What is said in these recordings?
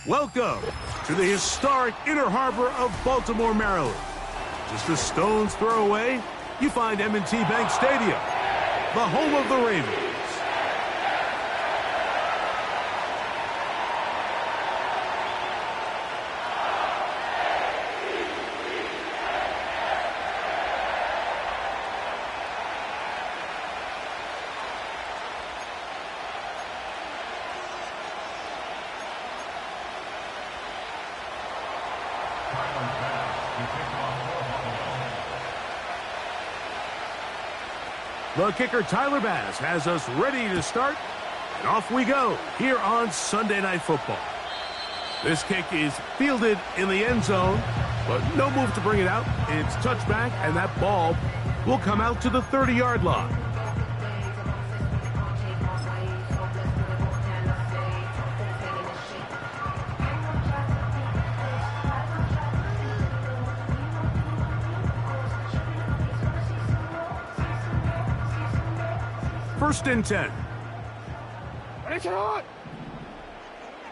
Welcome to the historic Inner Harbor of Baltimore, Maryland. Just a stone's throw away, you find M&T Bank Stadium, the home of the Ravens. The kicker, Tyler Bass, has us ready to start, and off we go here on Sunday Night Football. This kick is fielded in the end zone, but no move to bring it out. It's touchback, and that ball will come out to the 30-yard line. First and 10.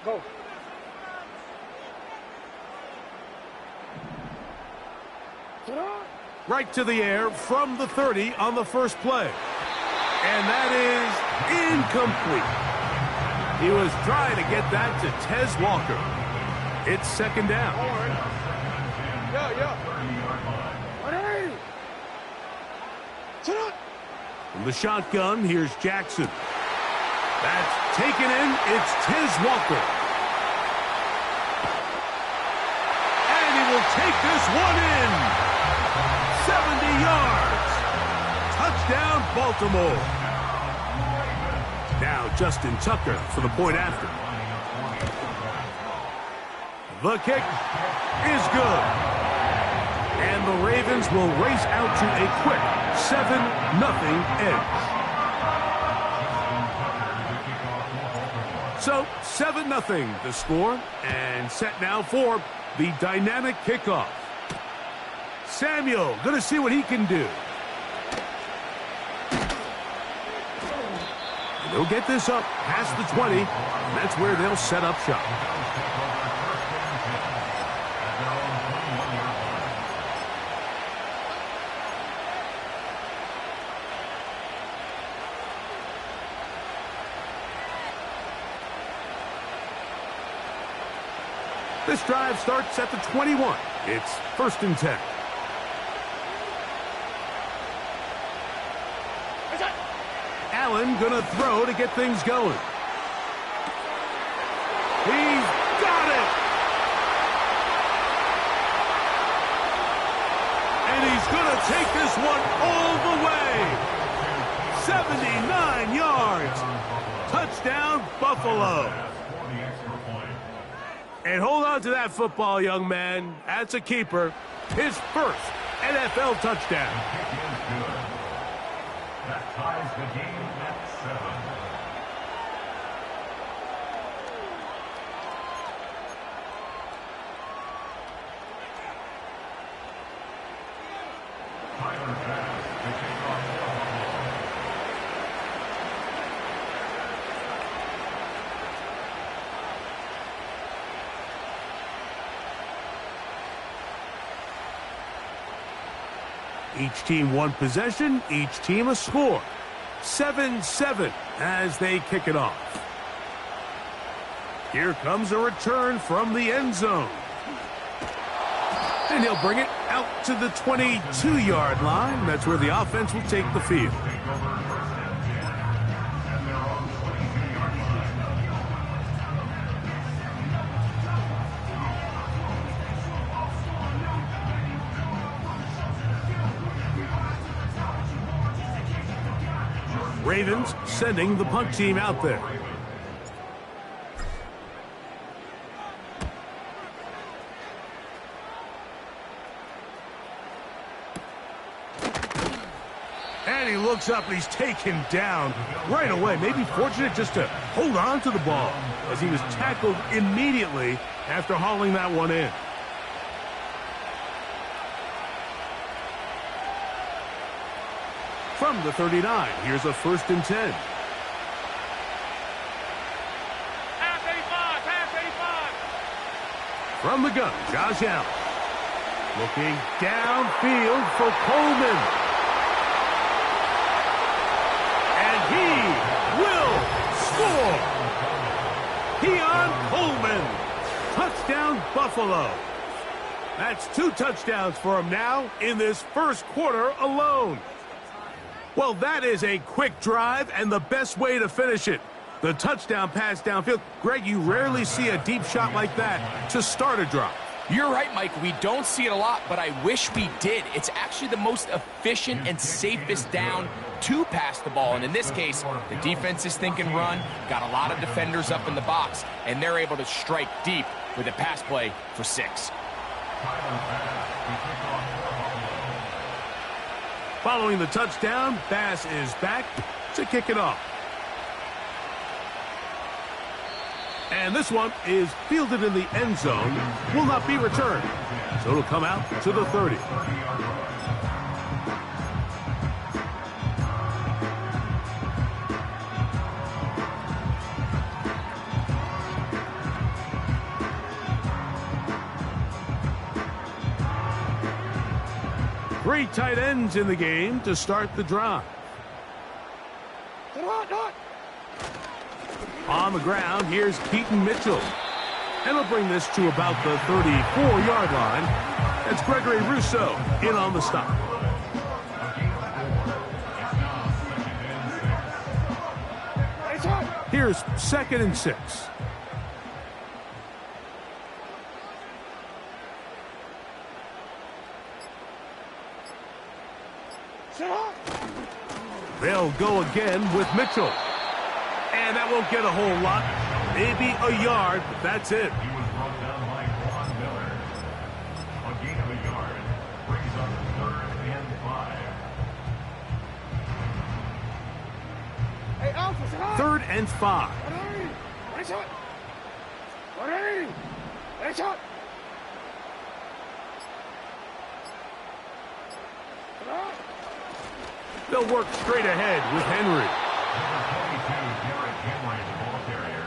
Go. Right to the air from the 30 on the first play. And that is incomplete. He was trying to get that to Tez Walker. It's second down. From the shotgun, here's Jackson. That's taken in. It's Tez Walker. And he will take this one in. 70 yards. Touchdown, Baltimore. Now Justin Tucker for the point after. The kick is good. And the Ravens will race out to a quick 7-0 edge. So, 7-0 the score, and set now for the dynamic kickoff. Samuel going to see what he can do. And they'll get this up past the 20, and that's where they'll set up shop. This drive starts at the 21. It's first and 10. Allen gonna throw to get things going. He's got it! And he's gonna take this one all the way. 79 yards. Touchdown, Buffalo. And hold on to that football, young man. That's a keeper. His first NFL touchdown. That ties the game at 7. Tyler Bass to kick off. Each team one possession, each team a score. 7-7 as they kick it off. Here comes a return from the end zone. And he'll bring it out to the 22-yard line. That's where the offense will take the field. Ravens sending the punt team out there. And he looks up and he's taken down right away. Maybe fortunate just to hold on to the ball as he was tackled immediately after hauling that one in. From the 39, here's a first and 10. Pass 85, pass 85. From the gun, Josh Allen. Looking downfield for Coleman. And he will score. Keon Coleman. Touchdown, Buffalo. That's 2 touchdowns for him now in this first quarter alone. Well, that is a quick drive and the best way to finish it. The touchdown pass downfield. Greg, you rarely see a deep shot like that to start a drive. You're right, Mike. We don't see it a lot, but I wish we did. It's actually the most efficient and safest down to pass the ball. And in this case, the defense is thinking run, got a lot of defenders up in the box, and they're able to strike deep with a pass play for 6. Following the touchdown, Bass is back to kick it off. And this one is fielded in the end zone, will not be returned. So it'll come out to the 30. Three tight ends in the game to start the drive. On the ground, here's Keaton Mitchell. And he'll bring this to about the 34-yard line. That's Gregory Rousseau in on the stop. Here's 2nd and 6. They'll go again with Mitchell. And that won't get a whole lot. Maybe a yard, but that's it. He was brought down by Von Miller. A gain of a yard brings up 3rd and 5. Hey, Alpha, 3rd and 5. They'll work straight ahead with Henry. Number 22, Derrick Henry, the ball carrier.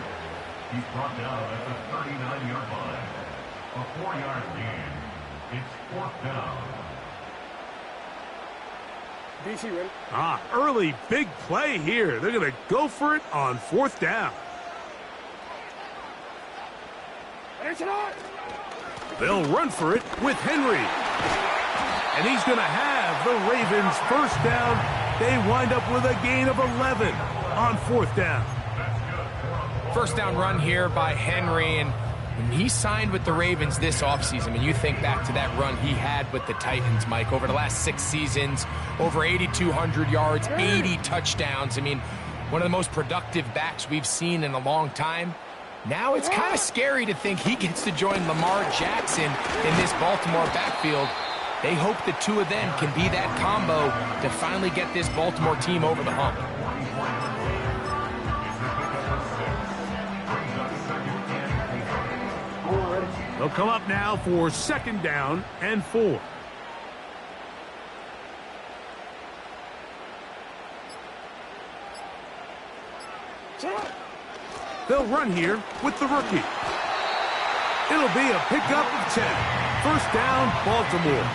He's brought down at the 39-yard line. A 4-yard gain. It's 4th down. DC, ready? Early big play here. They're going to go for it on 4th down. They'll run for it with Henry. And he's going to have the Ravens first down. They wind up with a gain of 11 on 4th down. First down run here by Henry, and when he signed with the Ravens this offseason, I mean, you think back to that run he had with the Titans, Mike, over the last 6 seasons, over 8,200 yards, 80 touchdowns. I mean, one of the most productive backs we've seen in a long time. Now it's kind of scary to think he gets to join Lamar Jackson in this Baltimore backfield. They hope the two of them can be that combo to finally get this Baltimore team over the hump. They'll come up now for 2nd down and 4. They'll run here with the rookie. It'll be a pickup of 10. First down, Baltimore.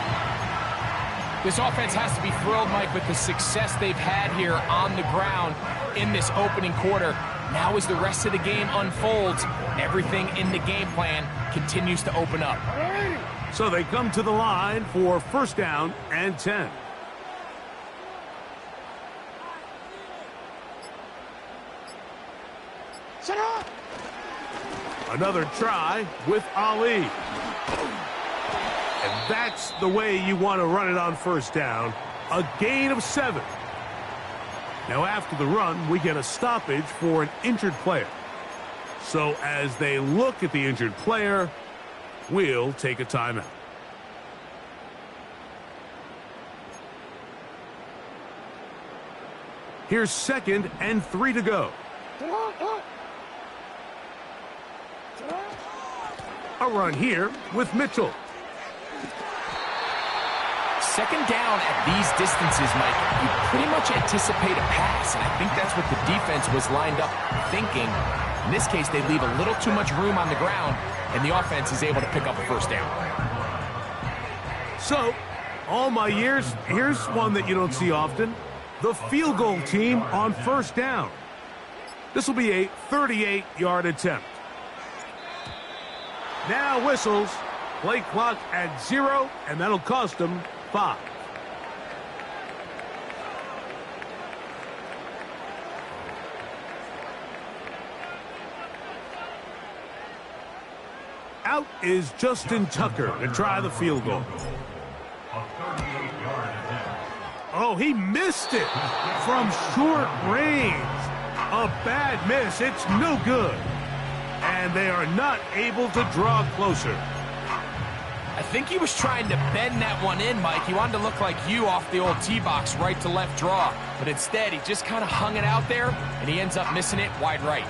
This offense has to be thrilled, Mike, with the success they've had here on the ground in this opening quarter. Now as the rest of the game unfolds, everything in the game plan continues to open up. So they come to the line for first down and 10. Another try with Ali. And that's the way you want to run it on first down. A gain of 7. Now after the run, we get a stoppage for an injured player. So as they look at the injured player, we'll take a timeout. Here's 2nd and 3 to go. A run here with Mitchell. second down at these distances, Mike, you pretty much anticipate a pass, and I think that's what the defense was lined up thinking. In this case, they leave a little too much room on the ground, and the offense is able to pick up a first down. So, all my years, here's one that you don't see often. The field goal team on first down. This will be a 38-yard attempt. Now whistles. Play clock at 0, and that'll cost them 5. Out is Justin Tucker to try the field goal. Oh, he missed it from short range. A bad miss. It's no good. And they are not able to draw closer. I think he was trying to bend that one in, Mike. He wanted to look like you off the old tee box, right to left draw. But instead, he just kind of hung it out there, and he ends up missing it wide right.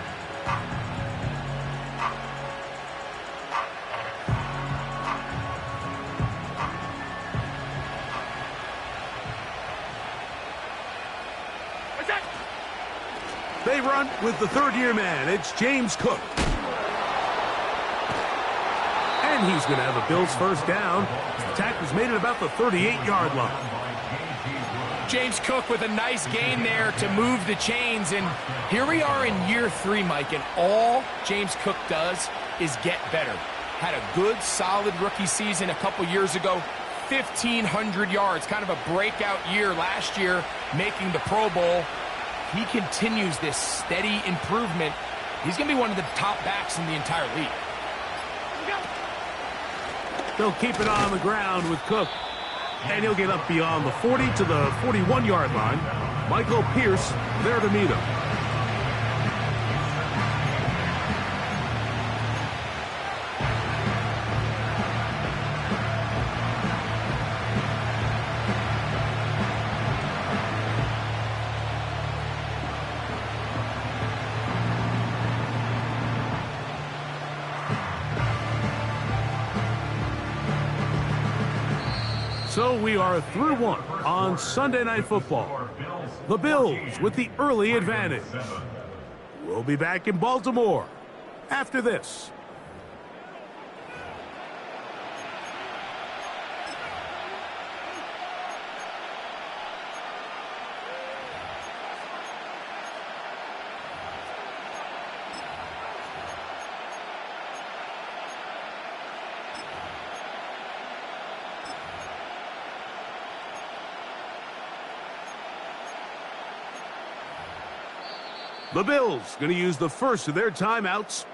They run with the third-year man. It's James Cook. And he's going to have a Bills first down. The tackle's made it about the 38-yard line. James Cook with a nice gain there to move the chains. And here we are in year 3, Mike, and all James Cook does is get better. Had a good, solid rookie season a couple years ago. 1,500 yards, kind of a breakout year last year, making the Pro Bowl. He continues this steady improvement. He's going to be one of the top backs in the entire league. They'll keep it on the ground with Cook. And he'll get up beyond the 40 to the 41-yard line. Michael Pierce there to meet him. So we are through one on Sunday Night Football. The Bills with the early advantage. We'll be back in Baltimore after this. The Bills going to use the first of their timeouts.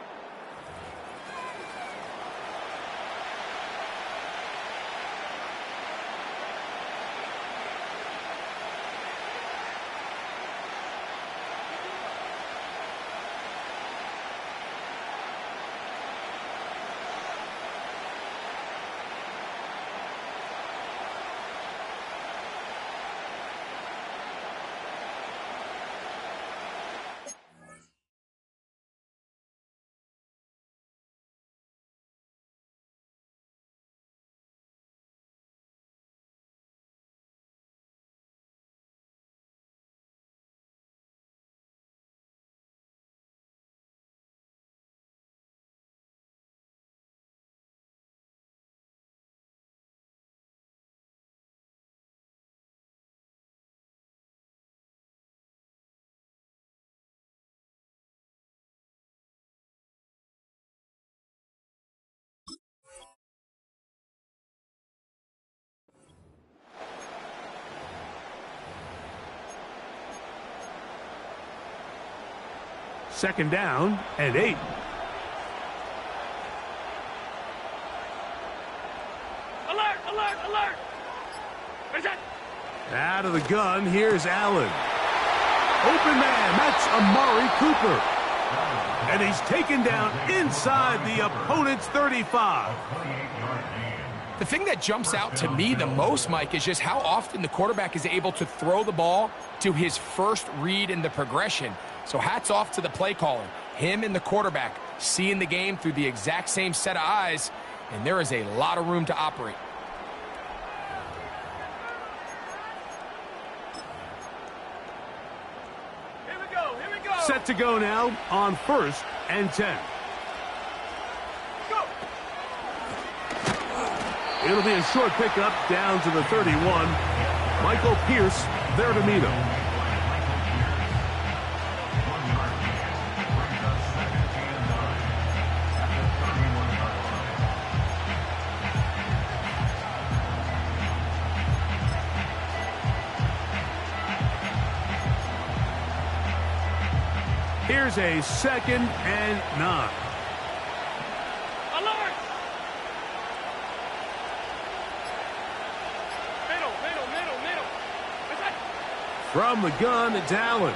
Second down and 8. Alert, alert, alert! Where's that? Out of the gun, here's Allen. Open man, that's Amari Cooper. And he's taken down inside the opponent's 35. The thing that jumps out to me the most, Mike, is just how often the quarterback is able to throw the ball to his first read in the progression. So hats off to the play caller. Him and the quarterback seeing the game through the exact same set of eyes, and there is a lot of room to operate. Set to go now on 1st and 10. Go. It'll be a short pickup down to the 31. Michael Pierce there to meet him. Here's a 2nd and 9. Alert. Middle. Is that? From the gun, it's Allen.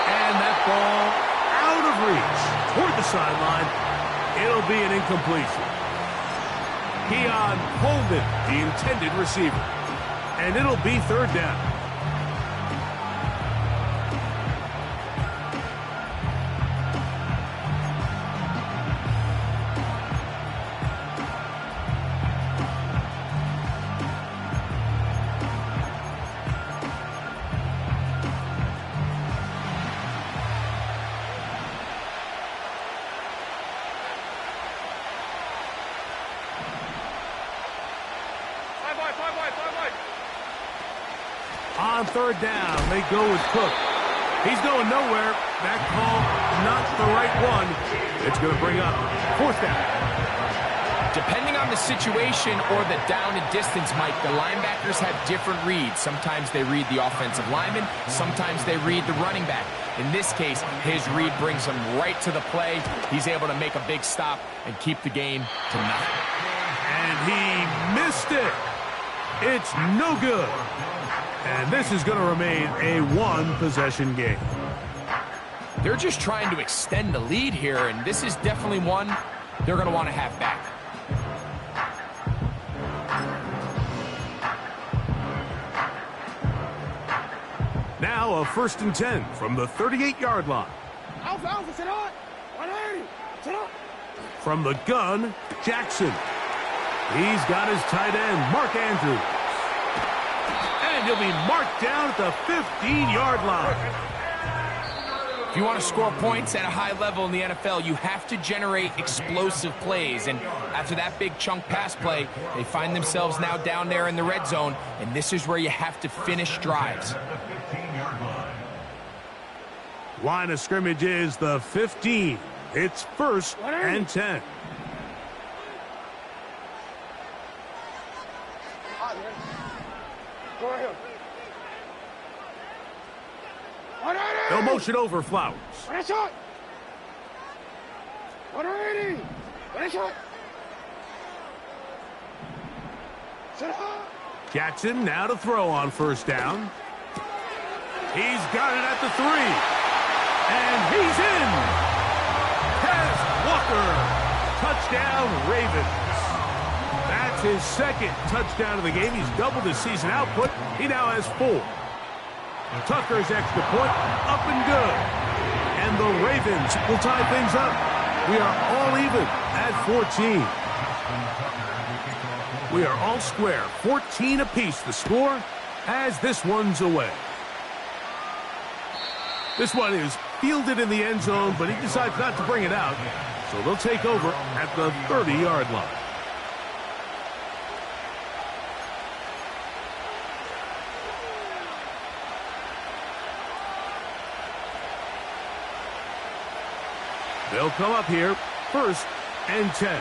And that ball out of reach toward the sideline. It'll be an incompletion. Keon Coleman, the intended receiver. And it'll be 3rd down. On 3rd down, they go with Cook. He's going nowhere. That call, not the right one. It's going to bring up 4th down. Depending on the situation or the down and distance, Mike, the linebackers have different reads. Sometimes they read the offensive lineman. Sometimes they read the running back. In this case, his read brings him right to the play. He's able to make a big stop and keep the game to nothing. And he missed it. It's no good. And this is going to remain a 1-possession game. They're just trying to extend the lead here, and this is definitely one they're going to want to have back. Now a 1st and 10 from the 38-yard line. Alpha, sit on. 180. Sit on. From the gun, Jackson. He's got his tight end, Mark Andrews. And he'll be marked down at the 15-yard line. If you want to score points at a high level in the NFL, you have to generate explosive plays. And after that big chunk pass play, they find themselves now down there in the red zone. And this is where you have to finish drives. Line of scrimmage is the 15. It's 1st and 10. They'll motion over Flowers. Jackson now to throw on 1st down. He's got it at the 3. And he's in. Kez Walker. Touchdown, Ravens. That's his 2nd touchdown of the game. He's doubled his season output. He now has 4. Tucker's extra point, up and good. And the Ravens will tie things up. We are all even at 14. We are all square, 14 apiece the score as this one's away. This one is fielded in the end zone, but he decides not to bring it out. So they'll take over at the 30-yard line. They'll come up here, 1st and 10.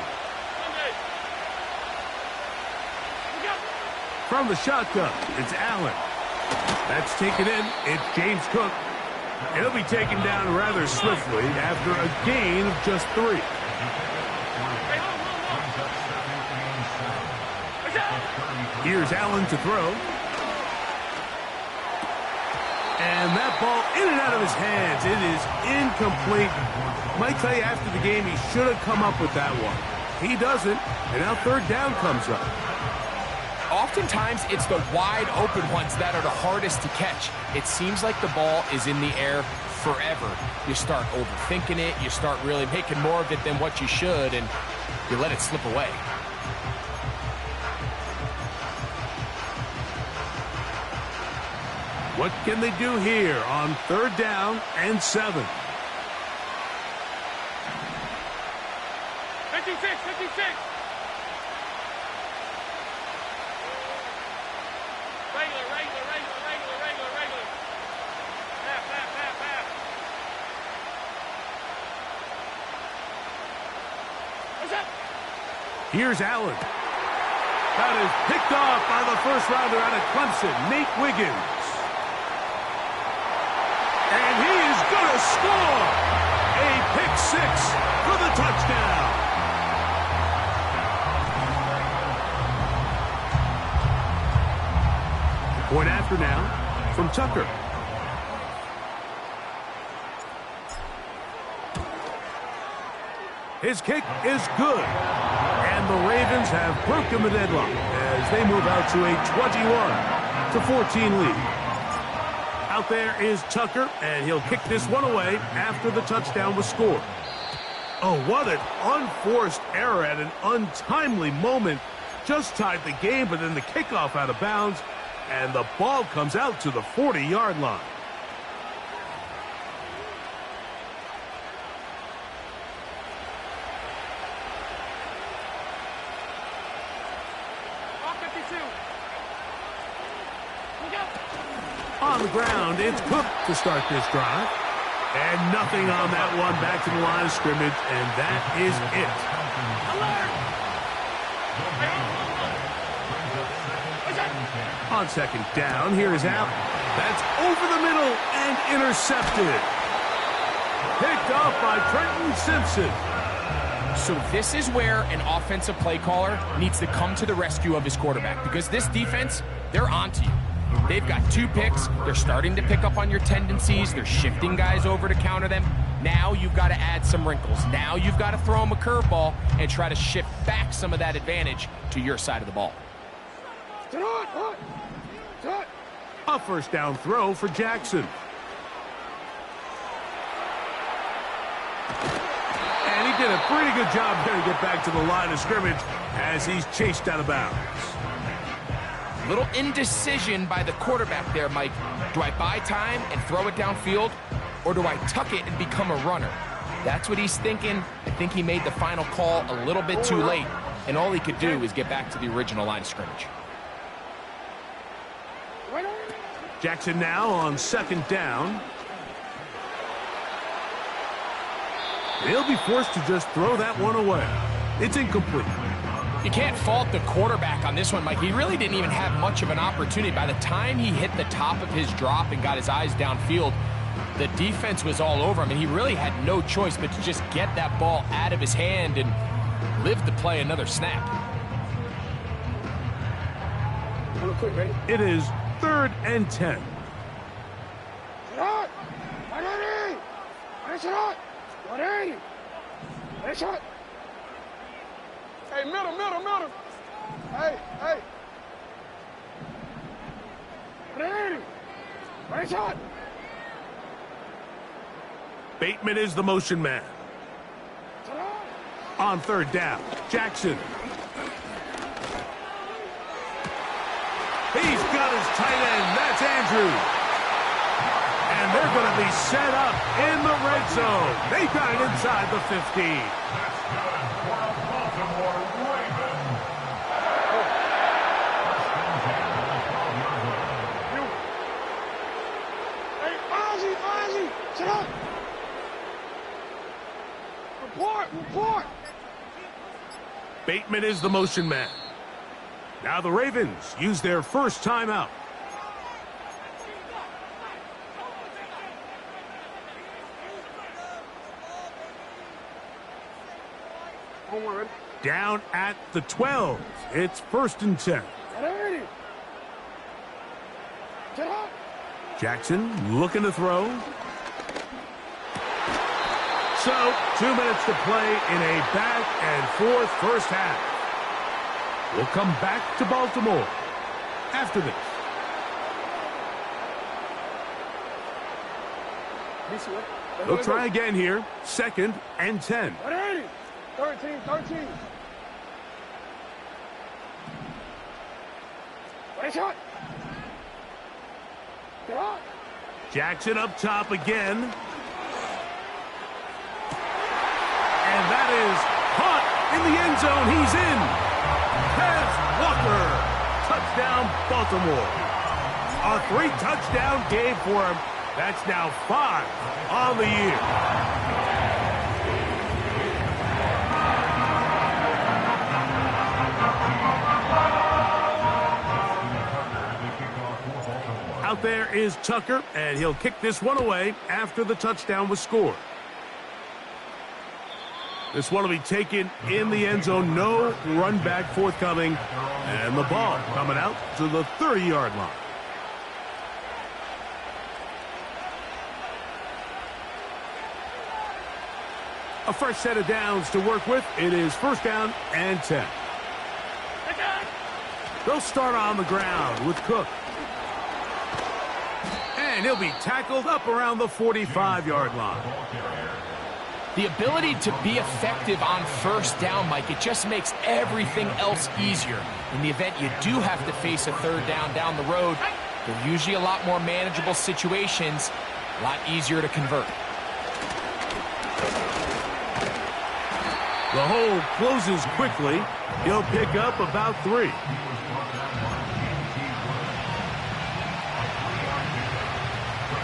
From the shotgun, it's Allen. That's taken in. It's James Cook. He'll be taken down rather swiftly after a gain of just 3. Here's Allen to throw. And that ball in and out of his hands. It is incomplete. Might tell you after the game he should have come up with that one. He doesn't, and now 3rd down comes up. Oftentimes, it's the wide open ones that are the hardest to catch. It seems like the ball is in the air forever. You start overthinking it. You start really making more of it than what you should, and you let it slip away. What can they do here on 3rd down and 7? 56, 56. Regular. Half. What's up? Here's Allen. That is picked off by the first rounder out of Clemson, Nate Wiggins. And he is going to score a pick 6 for the touchdown. Point after now from Tucker. His kick is good. And the Ravens have broken the deadlock as they move out to a 21-14 lead. Out there is Tucker, and he'll kick this one away after the touchdown was scored. Oh, what an unforced error at an untimely moment. Just tied the game, but then the kickoff out of bounds, and the ball comes out to the 40-yard line. On the ground, it's Cook to start this drive. And nothing on that one, back to the line of scrimmage, and that is it. On 2nd down, here is Allen. That's over the middle and intercepted. Picked off by Trenton Simpson. So this is where an offensive play caller needs to come to the rescue of his quarterback, because this defense, they're onto you. They've got 2 picks. They're starting to pick up on your tendencies. They're shifting guys over to counter them. Now you've got to add some wrinkles. Now you've got to throw them a curveball and try to shift back some of that advantage to your side of the ball. A 1st down throw for Jackson. And he did a pretty good job there to get back to the line of scrimmage as he's chased out of bounds. Little indecision by the quarterback there, Mike. Do I buy time and throw it downfield, or do I tuck it and become a runner? That's what he's thinking. I think he made the final call a little bit too late, and all he could do is get back to the original line of scrimmage. Jackson now on 2nd down. He'll be forced to just throw that one away. It's incomplete. You can't fault the quarterback on this one, Mike. He really didn't even have much of an opportunity. By the time he hit the top of his drop and got his eyes downfield, the defense was all over him, and he really had no choice but to just get that ball out of his hand and live to play another snap. It is 3rd and 10. Hey, middle. Hey. Right shot. Bateman is the motion man. On 3rd down, Jackson. He's got his tight end. That's Andrews. And they're going to be set up in the red zone. They got it inside the 15. Sit up. Report. Bateman is the motion man. Now the Ravens use their first timeout. Down at the 12. It's 1st and 10. Jackson looking to throw. So, 2 minutes to play in a back-and-forth first half. We'll come back to Baltimore after this. They'll try again here. 2nd and 10. 13. Right shot. Get on. Jackson up top again. And that is caught in the end zone. He's in. Kez Walker. Touchdown, Baltimore. A 3-touchdown game for him. That's now 5 on the year. Out there is Tucker, and he'll kick this one away after the touchdown was scored. This one will be taken in the end zone. No run back forthcoming. And the ball coming out to the 30-yard line. A fresh set of downs to work with. It is first down and 10. They'll start on the ground with Cook. And he'll be tackled up around the 45-yard line. The ability to be effective on first down, Mike, it just makes everything else easier. In the event you do have to face a third down the road, they're usually a lot more manageable situations, a lot easier to convert. The hole closes quickly. He'll pick up about 3.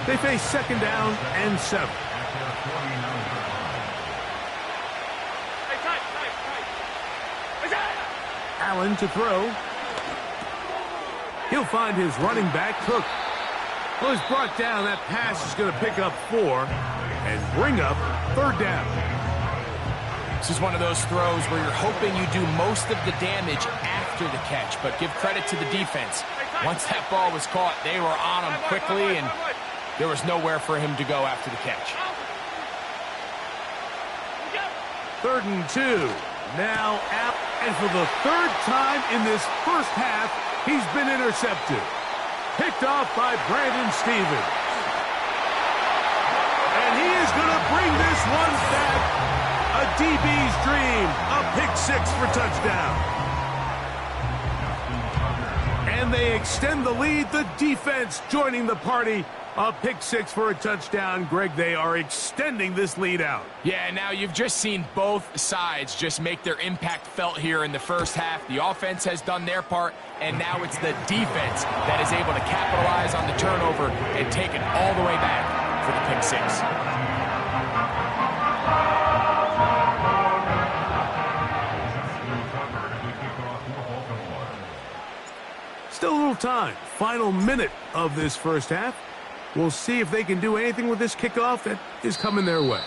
They face second down and 7. Allen to throw. He'll find his running back, Cook. Well, he's brought down. That pass is going to pick up 4 and bring up third down. This is one of those throws where you're hoping you do most of the damage after the catch, but give credit to the defense. Once that ball was caught, they were on him quickly, and there was nowhere for him to go after the catch. 3rd and 2. Now out, and for the 3rd time in this first half, he's been intercepted. Picked off by Brandon Stevens. And he is going to bring this one back. A DB's dream. A pick 6 for touchdown. And they extend the lead. The defense joining the party. A pick 6 for a touchdown. Greg, they are extending this lead out. Yeah, now you've just seen both sides just make their impact felt here in the first half. The offense has done their part, and now it's the defense that is able to capitalize on the turnover and take it all the way back for the pick 6. Still a little time. Final minute of this first half. We'll see if they can do anything with this kickoff that is coming their way.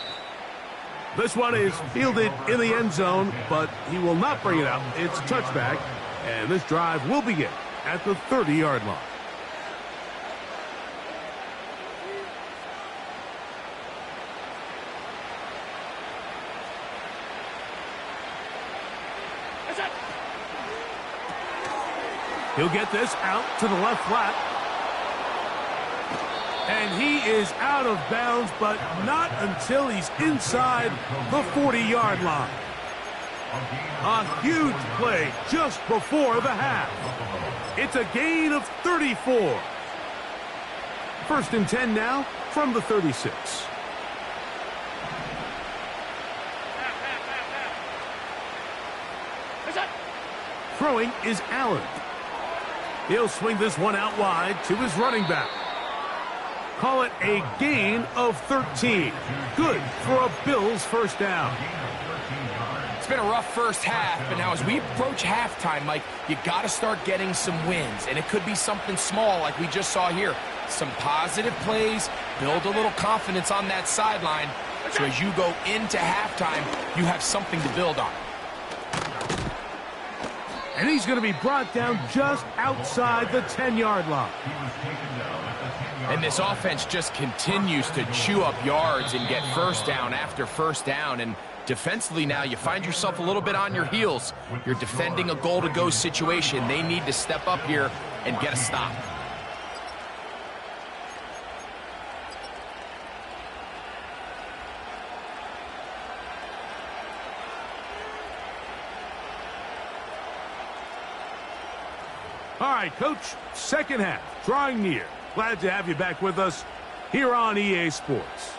This one is fielded in the end zone, but he will not bring it out. It's a touchback, and this drive will begin at the 30-yard line. He'll get this out to the left flat. And he is out of bounds, but not until he's inside the 40-yard line. A huge play just before the half. It's a gain of 34. 1st and 10 now from the 36. Throwing is Allen. He'll swing this one out wide to his running back. Call it a gain of 13. Good for a Bills first down. It's been a rough first half, but now as we approach halftime, Mike, you got to start getting some wins, and it could be something small like we just saw here. Some positive plays, build a little confidence on that sideline, so as you go into halftime, you have something to build on. And he's going to be brought down just outside the 10-yard line. And this offense just continues to chew up yards and get first down after first down. And defensively now, you find yourself a little bit on your heels. You're defending a goal-to-go situation. They need to step up here and get a stop. All right, Coach, second half, drawing near. Glad to have you back with us here on EA Sports.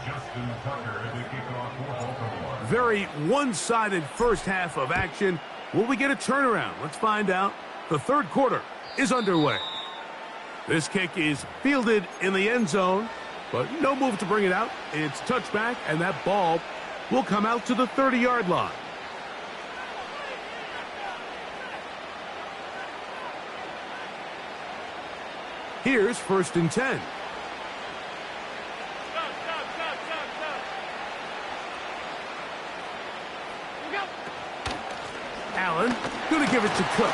Justin Tucker to kick off for Baltimore. Very one-sided first half of action. Will we get a turnaround? Let's find out. The third quarter is underway. This kick is fielded in the end zone, but no move to bring it out. It's touchback, and that ball will come out to the 30-yard line. Here's 1st and 10. Allen, going to give it to Cook.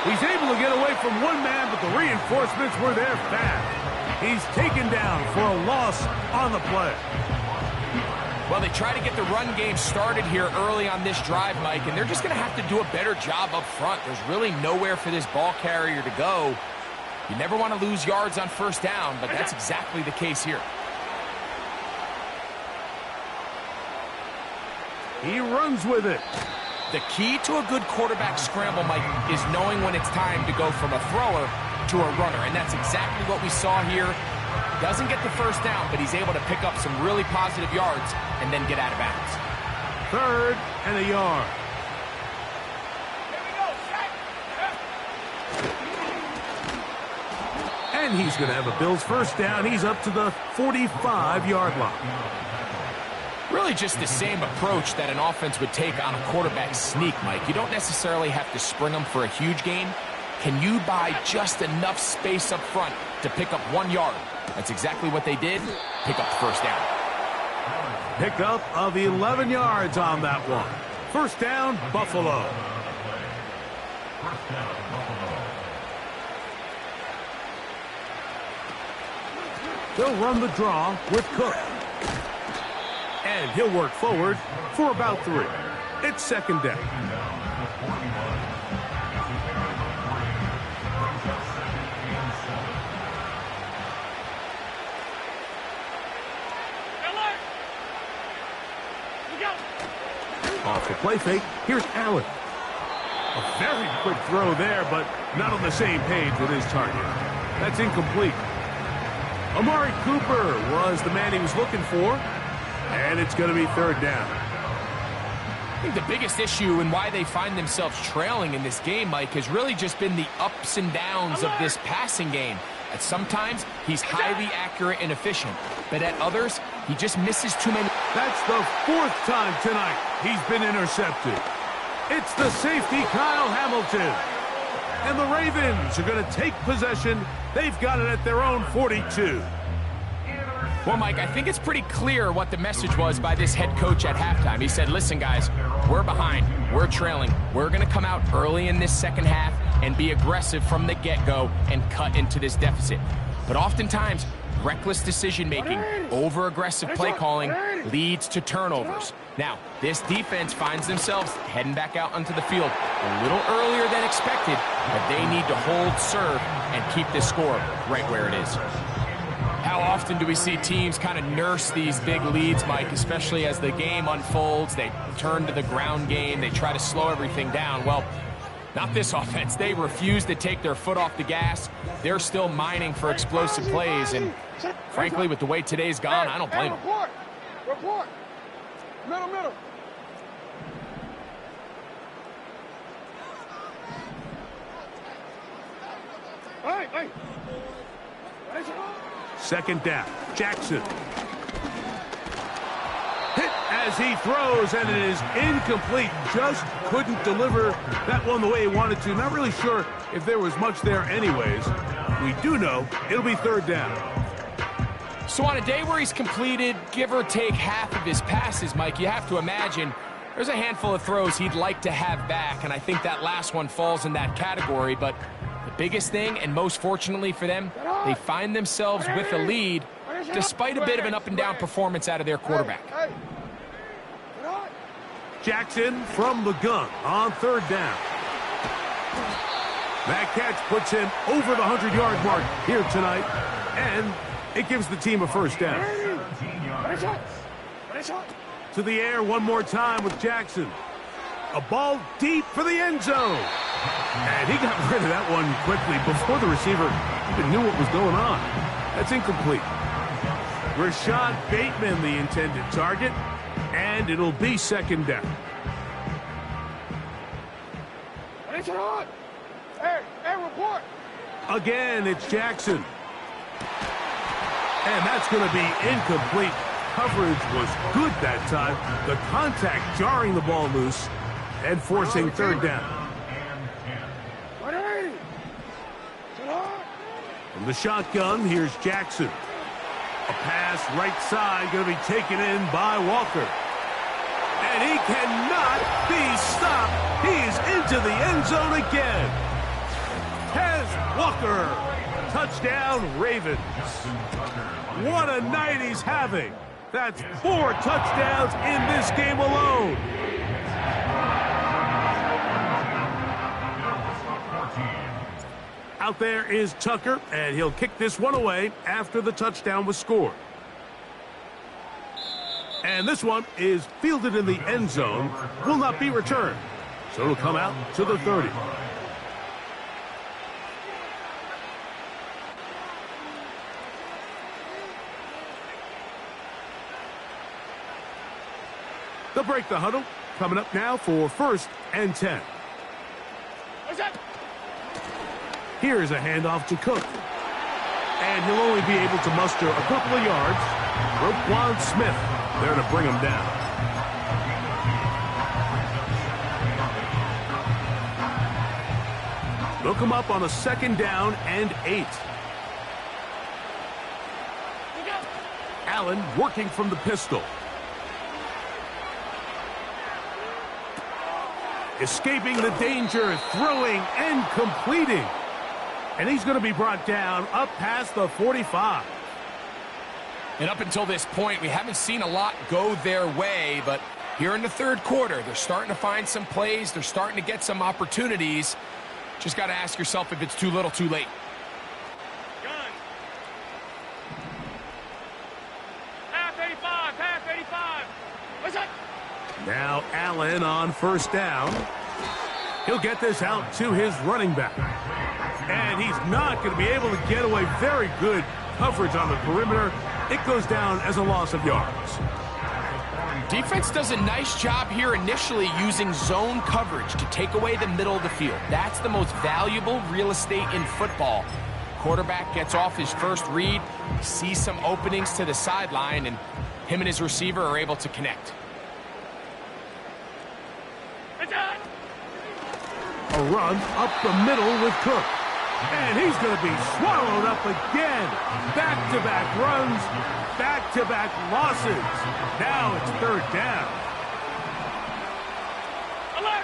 He's able to get away from one man, but the reinforcements were there fast. He's taken down for a loss on the play. Well, they try to get the run game started here early on this drive, Mike, and they're just going to have to do a better job up front. There's really nowhere for this ball carrier to go. You never want to lose yards on first down, but that's exactly the case here. He runs with it. The key to a good quarterback scramble, Mike, is knowing when it's time to go from a thrower to a runner, and that's exactly what we saw here. Doesn't get the first down, but he's able to pick up some really positive yards and then get out of bounds. 3rd and a yard. And he's going to have a Bills first down. He's up to the 45-yard line. Really just the same approach that an offense would take on a quarterback sneak, Mike. You don't necessarily have to spring them for a huge gain. Can you buy just enough space up front to pick up 1 yard? That's exactly what they did. Pick up the first down. Pickup of 11 yards on that one. First down, Buffalo. First down, Buffalo. They'll run the draw with Cook. And he'll work forward for about 3. It's 2nd down. Off the play fake, here's Allen. A very quick throw there, but not on the same page with his target. That's incomplete. Amari Cooper was the man he was looking for, and it's going to be 3rd down. I think the biggest issue and why they find themselves trailing in this game, Mike, has really just been the ups and downs of this passing game. At sometimes, he's highly accurate and efficient, but at others, he just misses too many. That's the 4th time tonight he's been intercepted. It's the safety, Kyle Hamilton. And the Ravens are going to take possession. They've got it at their own 42. Well, Mike, I think it's pretty clear what the message was by this head coach at halftime. He said, listen, guys, we're behind. We're trailing. We're going to come out early in this second half and be aggressive from the get-go and cut into this deficit. But oftentimes, reckless decision-making, over-aggressive play calling leads to turnovers. Now, this defense finds themselves heading back out onto the field a little earlier than expected, but they need to hold serve and keep this score right where it is. How often do we see teams kind of nurse these big leads, Mike, especially as the game unfolds? They turn to the ground game. They try to slow everything down. Well, not this offense. They refuse to take their foot off the gas. They're still mining for explosive plays, and frankly, with the way today's gone, I don't blame them. Report. Middle. Hey. 2nd down, Jackson. Hit as he throws, and it is incomplete. Just couldn't deliver that one the way he wanted to. Not really sure if there was much there anyways. We do know it'll be 3rd down. So on a day where he's completed, give or take half of his passes, Mike, you have to imagine there's a handful of throws he'd like to have back, and I think that last one falls in that category. But the biggest thing, and most fortunately for them, they find themselves with a lead despite a bit of an up-and-down performance out of their quarterback. Jackson from the gun on 3rd down. That catch puts him over the 100-yard mark here tonight, and it gives the team a first down. To the air one more time with Jackson. A ball deep for the end zone. And he got rid of that one quickly before the receiver even knew what was going on. That's incomplete. Rashad Bateman, the intended target, and it'll be second down. Hey, report. Again, it's Jackson. And that's going to be incomplete. Coverage was good that time. The contact jarring the ball loose and forcing third down. From the shotgun, here's Jackson. A pass right side going to be taken in by Walker. And he cannot be stopped. He's into the end zone again. Tez Walker. Touchdown, Ravens. What a night he's having. That's 4 touchdowns in this game alone. Out there is Tucker, and he'll kick this one away after the touchdown was scored. And this one is fielded in the end zone, will not be returned. So it'll come out to the 30. They'll break the huddle. Coming up now for 1st and 10. Here's a handoff to Cook. And he'll only be able to muster a couple of yards. Roquan Smith there to bring him down. They'll come up on a 2nd down and 8. Allen working from the pistol. Escaping the danger, throwing and completing. And he's going to be brought down up past the 45. And up until this point, we haven't seen a lot go their way, but here in the 3rd quarter, they're starting to find some plays. They're starting to get some opportunities. Just got to ask yourself if it's too little, too late. Half 85. What's that? Now Allen on 1st down. He'll get this out to his running back. And he's not going to be able to get away. Very good coverage on the perimeter. It goes down as a loss of yards. Defense does a nice job here initially using zone coverage to take away the middle of the field. That's the most valuable real estate in football. Quarterback gets off his first read, sees some openings to the sideline, and him and his receiver are able to connect. A run up the middle with Cook. And he's going to be swallowed up again. Back-to-back runs, back-to-back losses. Now it's 3rd down. Alert!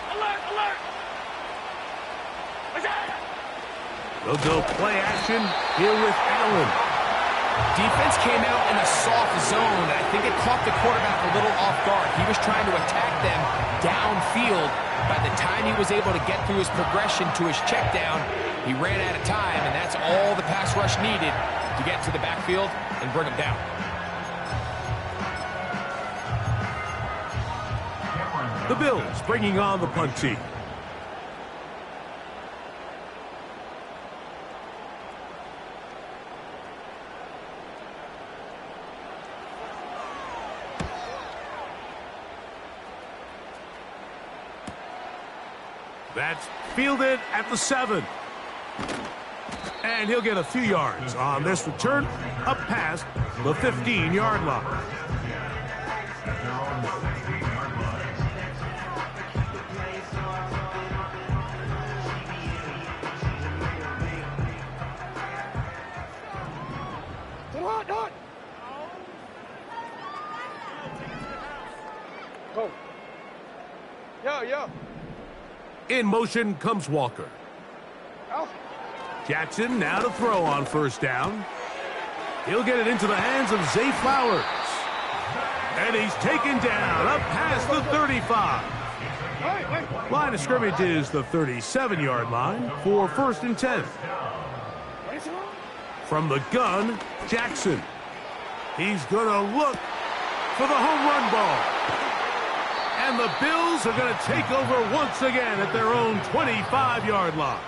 They'll go play action here with Allen. Defense came out in a soft zone, and I think it caught the quarterback a little off guard. He was trying to attack them downfield. By the time he was able to get through his progression to his check down, he ran out of time, and that's all the pass rush needed to get to the backfield and bring him down. The Bills bringing on the punt team. That's fielded at the 7. And he'll get a few yards on this return up past the 15-yard line. Yo. In motion comes Walker. Jackson now to throw on 1st down. He'll get it into the hands of Zay Flowers. And he's taken down up past the 35. Line of scrimmage is the 37-yard line for 1st and 10. From the gun, Jackson. He's going to look for the home run ball. And the Bills are going to take over once again at their own 25-yard line.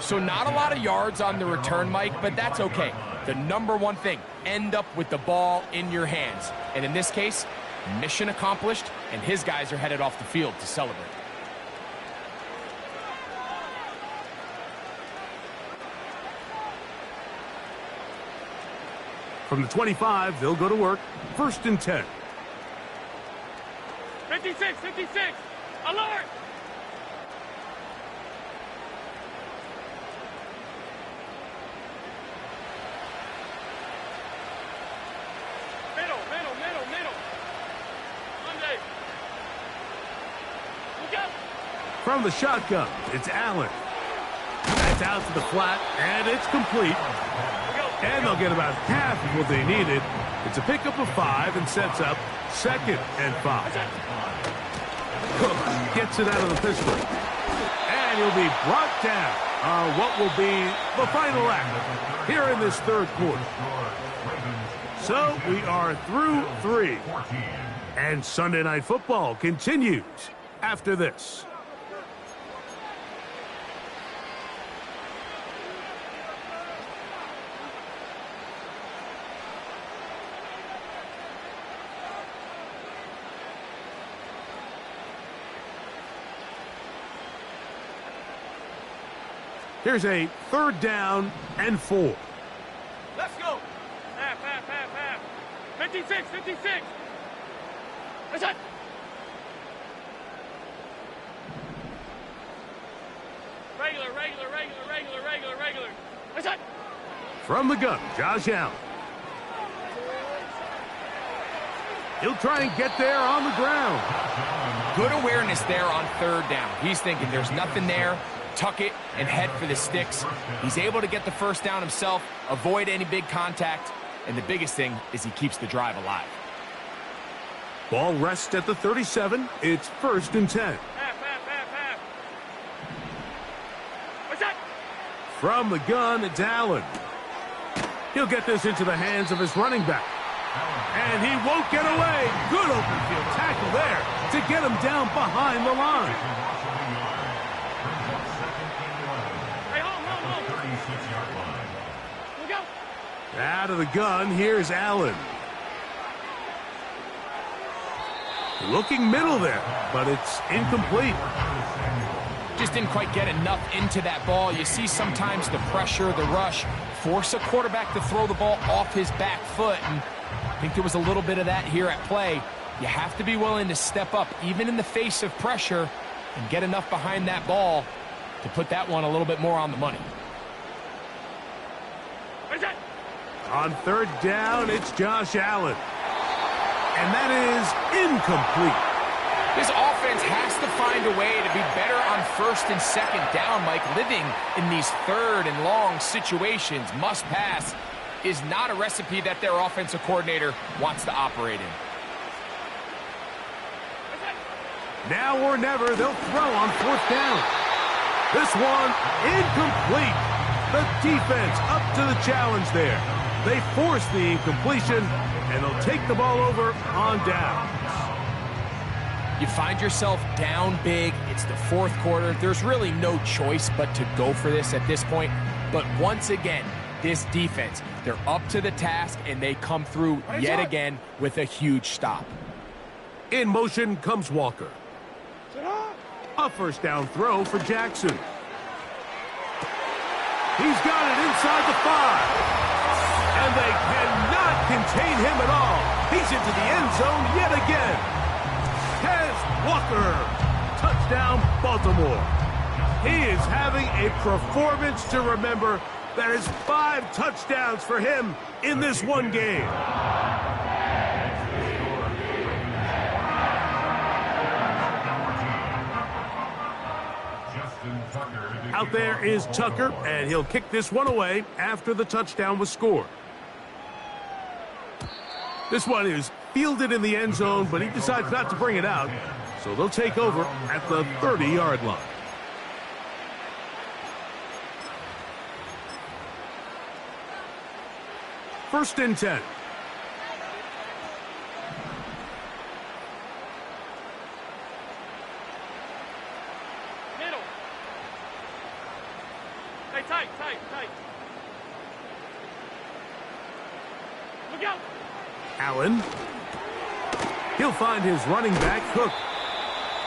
So not a lot of yards on the return, Mike, but that's okay. The number one thing, end up with the ball in your hands. And in this case, mission accomplished, and his guys are headed off the field to celebrate. From the 25, they'll go to work. 1st and 10. 56, 56, alert! Middle. Monday. Look out! From the shotgun, it's Allen. That's out to the flat, and it's complete. And they'll get about half of what they needed. It's a pickup of 5 and sets up 2nd and 5. Cook gets it out of the pistol. And he'll be brought down on what will be the final act here in this 3rd quarter. So we are through 3. And Sunday Night Football continues after this. Here's a 3rd down and 4. Let's go! Half. 56, 56! That's it! Regular. That's it! From the gun, Josh Allen. He'll try and get there on the ground. Good awareness there on 3rd down. He's thinking there's nothing there. Tuck it and head for the sticks. He's able to get the 1st down himself, avoid any big contact, and the biggest thing is he keeps the drive alive. Ball rests at the 37. It's 1st and 10. Half. What's that? From the gun, it's Allen. He'll get this into the hands of his running back. And he won't get away. Good open field tackle there to get him down behind the line. Hey, hold. 36-yard line. Look out! Out of the gun, here's Allen. Looking middle there, but it's incomplete. Just didn't quite get enough into that ball. You see sometimes the pressure, the rush, force a quarterback to throw the ball off his back foot, and I think there was a little bit of that here at play. You have to be willing to step up, even in the face of pressure, and get enough behind that ball to put that one a little bit more on the money. What's that? On 3rd down, it's Josh Allen. And that is incomplete. This offense has to find a way to be better on 1st and 2nd down, Mike. Living in these 3rd and long situations, must pass, is not a recipe that their offensive coordinator wants to operate in. Now or never, they'll throw on 4th down. This one, incomplete. The defense up to the challenge there. They force the incompletion, and they'll take the ball over on downs. You find yourself down big. It's the 4th quarter. There's really no choice but to go for this at this point. But once again, this defense, they're up to the task, and they come through yet again with a huge stop. In motion comes Walker. A 1st down throw for Jackson. He's got it inside the 5. And they cannot contain him at all. He's into the end zone yet again. Kez Walker. Touchdown, Baltimore. He is having a performance to remember. That is 5 touchdowns for him in this one game. Out there is Tucker, and he'll kick this one away after the touchdown was scored. This one is fielded in the end zone, but he decides not to bring it out, so they'll take over at the 30-yard line. First and 10. Look out! Allen. He'll find his running back, Cook.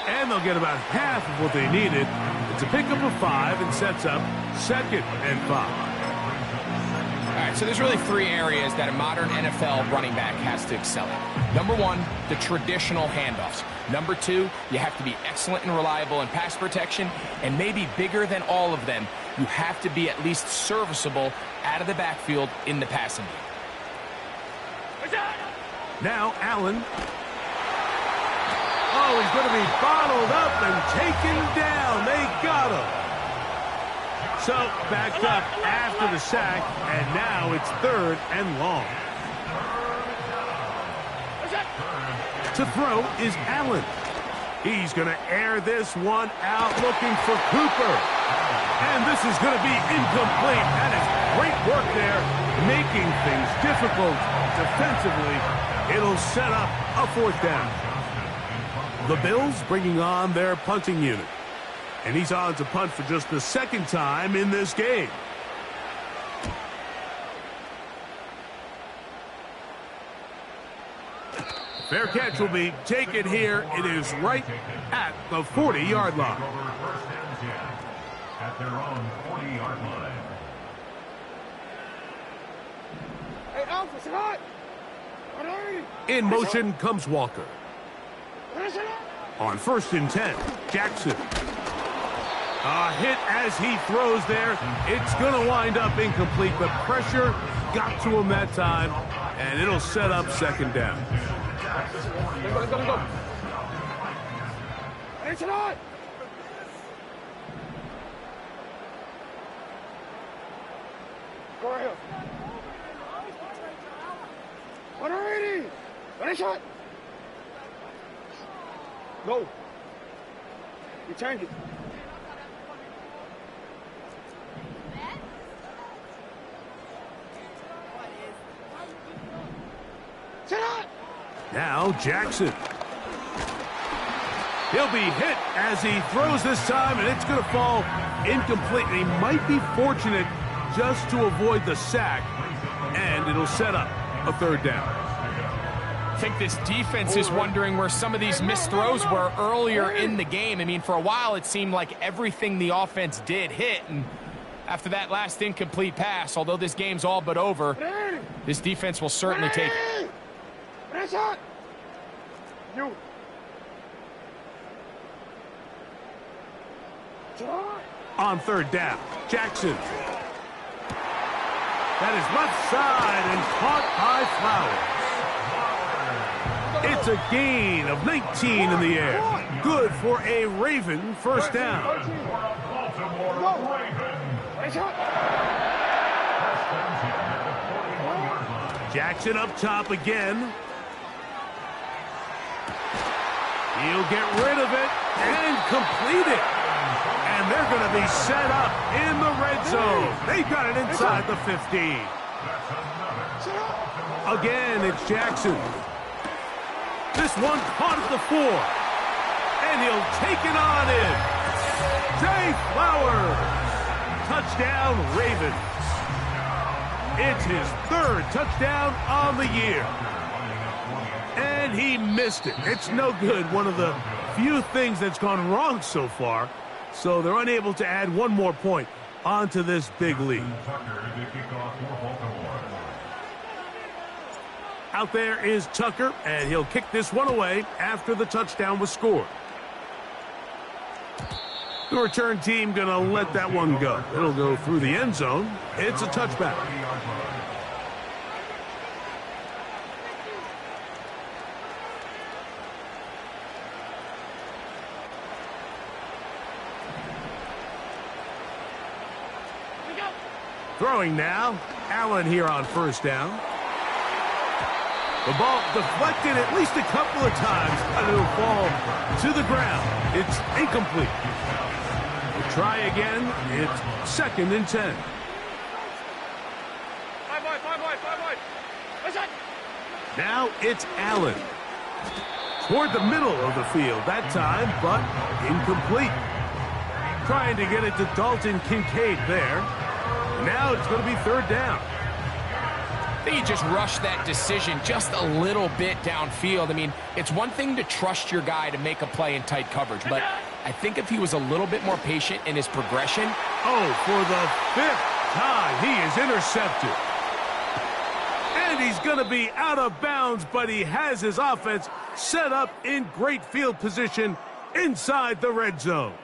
And they'll get about half of what they needed. It's a pickup of 5 and sets up 2nd and 5. All right, so there's really 3 areas that a modern NFL running back has to excel at. Number 1, the traditional handoffs. Number 2, you have to be excellent and reliable in pass protection. And maybe bigger than all of them, you have to be at least serviceable out of the backfield in the passing game. Now Allen. Oh, he's going to be bottled up and taken down. They got him. So, backed up after the sack, and now it's 3rd and long. To throw is Allen. He's going to air this one out looking for Cooper. And this is going to be incomplete. That is great work there, making things difficult defensively. It'll set up a 4th down. The Bills bringing on their punting unit. And he's on to punt for just the 2nd time in this game. Fair catch will be taken here. It is right at the 40-yard line. At their own 40-yard line. Hey, Alpha, sit hot! In motion comes Walker. On 1st and 10, Jackson. A hit as he throws there. It's going to wind up incomplete, but pressure got to him that time, and it'll set up 2nd down. Let's go. Hey, sit hot! Go right here. 180! Ready, shot! Go! You change it. Sit up! Now Jackson. He'll be hit as he throws this time, and it's going to fall incomplete. He might be fortunate just to avoid the sack, and it'll set up a 3rd down. I think this defense is wondering where some of these missed throws were earlier in the game. I mean, for a while, it seemed like everything the offense did hit. And after that last incomplete pass, although this game's all but over, this defense will certainly take it. You. On 3rd down, Jackson. That is left side and caught by Flowers. It's a gain of 19 in the air. Good for a Raven 1st down. Jackson up top again. He'll get rid of it and complete it. And they're going to be set up in the red zone. They've got it inside the 15. Again, it's Jackson. This one caught at the 4. And he'll take it on in. Zay Flowers. Touchdown, Ravens. It's his 3rd touchdown on the year. And he missed it. It's no good. One of the few things that's gone wrong so far. So they're unable to add one more point onto this big lead. Out there is Tucker, and he'll kick this one away after the touchdown was scored. The return team going to let that one go. It'll go through the end zone. It's a touchback. Throwing now, Allen here on 1st down. The ball deflected at least a couple of times, and it'll fall to the ground. It's incomplete. We'll try again. It's 2nd and 10. Now it's Allen. Toward the middle of the field that time, but incomplete. Trying to get it to Dalton Kincaid there. And Now it's going to be third down. I think he just rushed that decision just a little bit downfield. I mean, it's one thing to trust your guy to make a play in tight coverage, but I think if he was a little bit more patient in his progression. Oh, for the 5th time, he is intercepted. And he's going to be out of bounds, but he has his offense set up in great field position inside the red zone.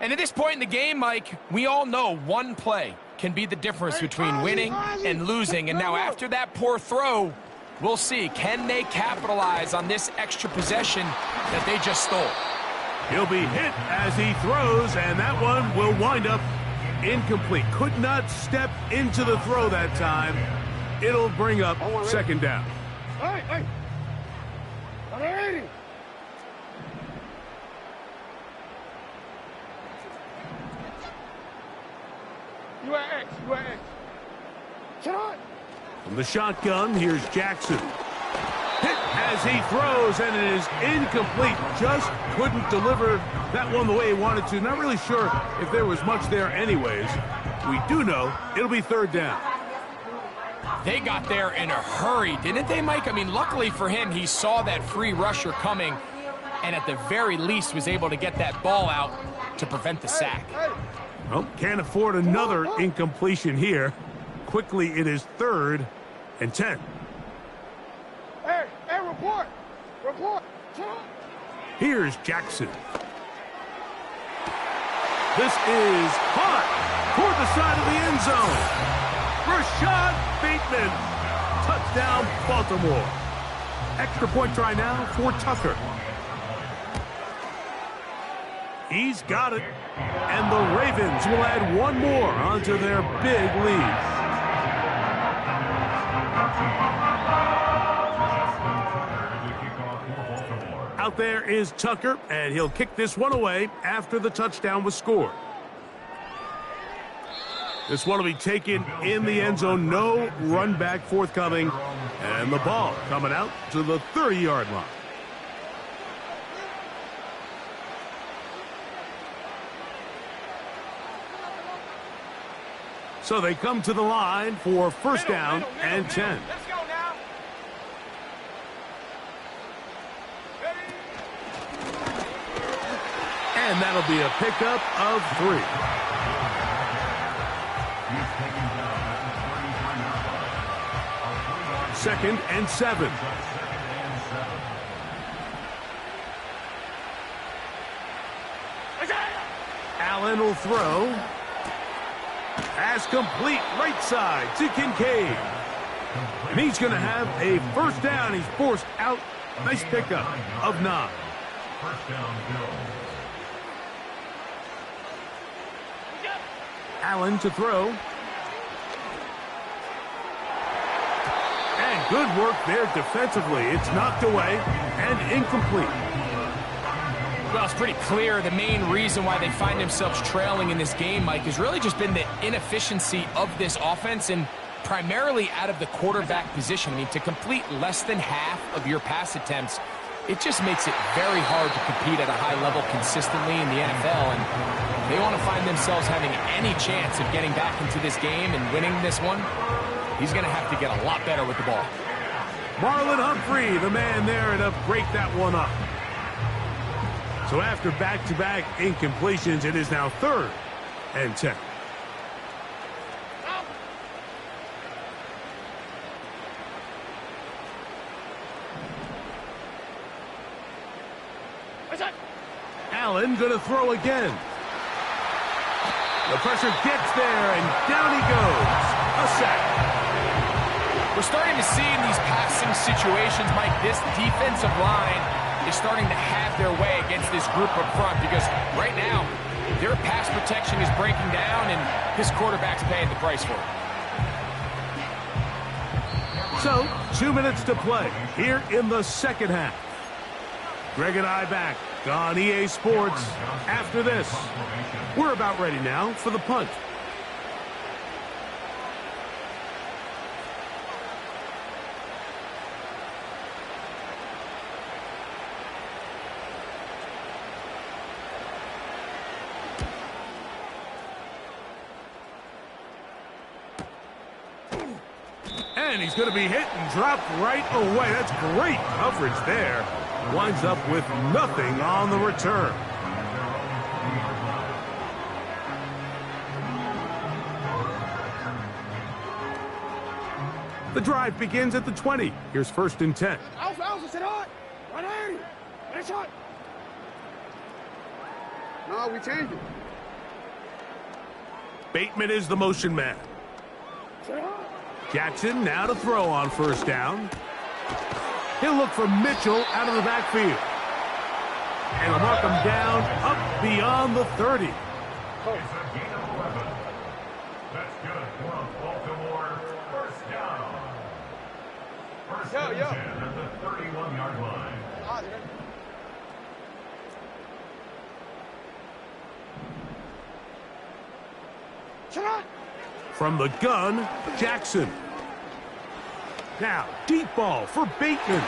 And at this point in the game, Mike, we all know one play can be the difference between winning and losing. And now after that poor throw, we'll see, can they capitalize on this extra possession that they just stole? He'll be hit as he throws, and that one will wind up incomplete. Could not step into the throw that time. It'll bring up second down. Hey! 180! You at X. Sit on! From the shotgun, here's Jackson. Hit as he throws, and it is incomplete. Just couldn't deliver that one the way he wanted to. Not really sure if there was much there anyways. We do know it'll be third down. They got there in a hurry, didn't they, Mike? I mean, luckily for him, he saw that free rusher coming, and at the very least was able to get that ball out to prevent the sack. Well, can't afford another incompletion here. Quickly, it is 3rd and 10. Hey, report! Sit on! Here's Jackson. This is caught toward the side of the end zone. Rashad Bateman. Touchdown, Baltimore. Extra point try now for Tucker. He's got it. And the Ravens will add one more onto their big lead. Out there is Tucker, and he'll kick this one away after the touchdown was scored. This one will be taken in the end zone. No run back forthcoming. And the ball coming out to the 30-yard line. So they come to the line for first down and 10. Let's go now. And that'll be a pickup of 3. Second and 7. Allen will throw. Pass complete right side to Kincaid. And he's going to have a first down. He's forced out. Nice pickup of 9. First down, Bills. Allen to throw. And good work there defensively. It's knocked away and incomplete. Well, it's pretty clear the main reason why they find themselves trailing in this game, Mike, has really just been the inefficiency of this offense and primarily out of the quarterback position. I mean, to complete less than half of your pass attempts, it just makes it very hard to compete at a high level consistently in the NFL. And they want to find themselves having any chance of getting back into this game and winning this one. He's going to have to get a lot better with the ball. Marlon Humphrey, the man there to break that one up. So after back-to-back incompletions, it is now 3rd and 10. Allen going to throw again. The pressure gets there, and down he goes. A sack. We're starting to see in these passing situations, Mike, this defensive line is starting to have their way against this group up front because right now their pass protection is breaking down and this quarterback's paying the price for it. So, 2 minutes to play here in the second half. Greg and I back on EA Sports. After this, we're about ready now for the punt. And he's going to be hit and dropped right away. That's great coverage there. Winds up with nothing on the return. The drive begins at the 20. Here's 1st and 10. Alpha, sit on. 180. Finish shot. No, we changed it. Bateman is the motion man. Sit on. Jackson now to throw on 1st down. He'll look for Mitchell out of the backfield. And he'll mark him down up beyond the 30. It's a gain of 11. That's good for Baltimore. 1st down. 1st and 10 at the 31-yard line. Sit on. From the gun, Jackson. Now, deep ball for Bateman.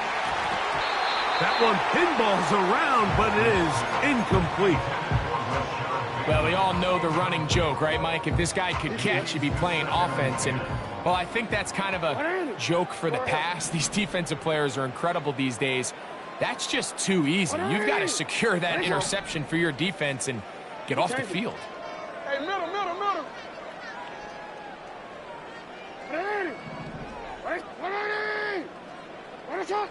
That one pinballs around, but it is incomplete. Well, we all know the running joke, right, Mike? If this guy could catch, he'd be playing offense. And, well, I think that's kind of a joke for the past. These defensive players are incredible these days. That's just too easy. You've got to secure that interception for your defense and get off the field. Hey, middle. 180. Wait, 180. Finish shot.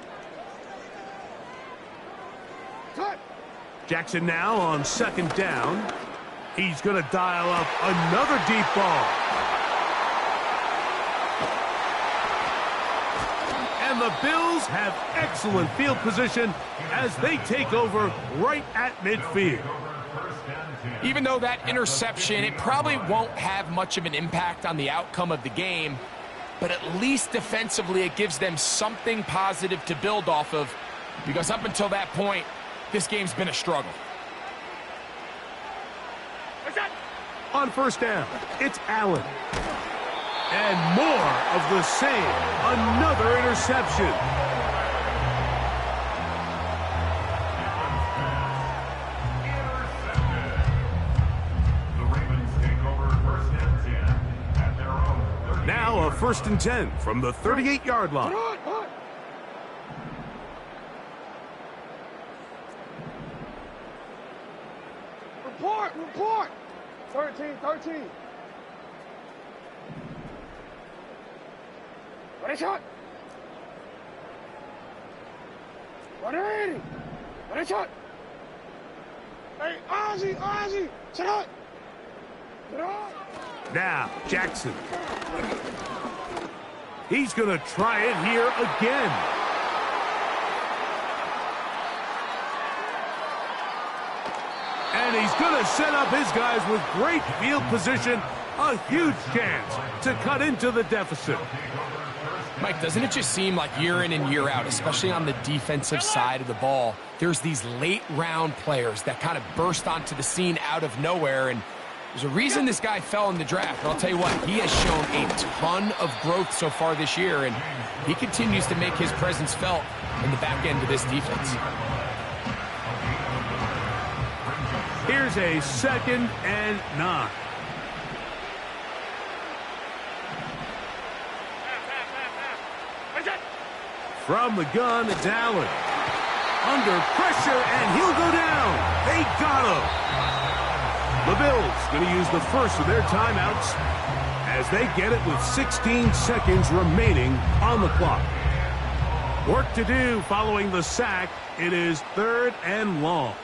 Cut. Jackson now on 2nd down. He's going to dial up another deep ball. And the Bills have excellent field position as they take over right at midfield. Even though that interception, it probably won't have much of an impact on the outcome of the game, but at least defensively it gives them something positive to build off of, because up until that point, this game's been a struggle. On 1st down, it's Allen. And more of the same. Another interception. The Ravens take over 1st and 10 at their own 38. Now a 1st and 10 from the 38-yard line. On. Report. 13. Finish shot. 180. Finish shot. Hey, Ozzy. Sit on. Now, Jackson. He's going to try it here again. And he's going to set up his guys with great field position. A huge chance to cut into the deficit. Mike, doesn't it just seem like year in and year out, especially on the defensive side of the ball, there's these late-round players that kind of burst onto the scene out of nowhere, and there's a reason this guy fell in the draft. But I'll tell you what, he has shown a ton of growth so far this year, and he continues to make his presence felt in the back end of this defense. Here's a 2nd and 9. From the gun, it's Allen. Under pressure, and he'll go down. They got him. The Bills going to use the first of their timeouts as they get it with 16 seconds remaining on the clock. Work to do following the sack. It is 3rd and long.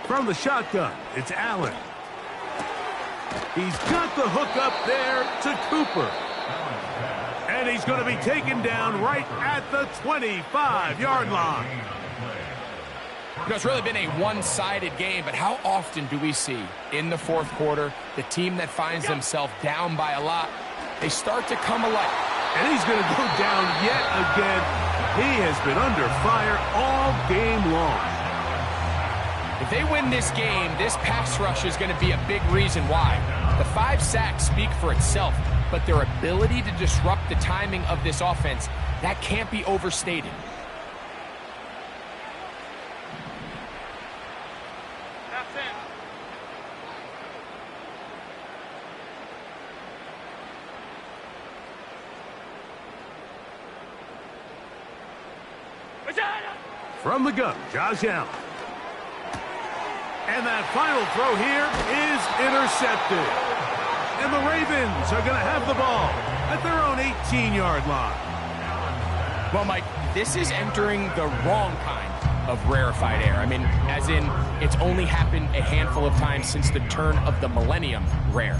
From the shotgun, it's Allen. He's got the hook up there to Cooper. And he's going to be taken down right at the 25-yard line. You know, it's really been a one-sided game, but how often do we see in the 4th quarter the team that finds themselves down by a lot, they start to come alive. And he's going to go down yet again. He has been under fire all game long. If they win this game, this pass rush is going to be a big reason why. The 5 sacks speak for itself, but their ability to disrupt the timing of this offense That can't be overstated. That's it. From the gun, Josh Allen. And that final throw here is intercepted. And the Ravens are going to have the ball at their own 18-yard line. Well, Mike, this is entering the wrong kind of rarefied air. I mean, as in, it's only happened a handful of times since the turn of the millennium rare.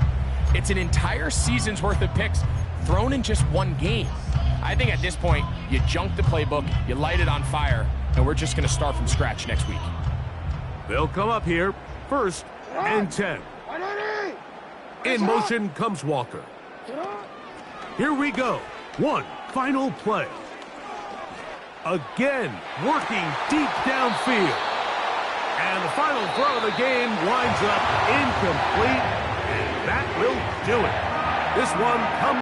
It's an entire season's worth of picks thrown in just one game. I think at this point, you junk the playbook, you light it on fire, and we're just going to start from scratch next week. They'll come up here, 1st and 10. In motion comes Walker. Here we go. One final play. Again, working deep downfield. And the final throw of the game winds up incomplete. And that will do it. This one comes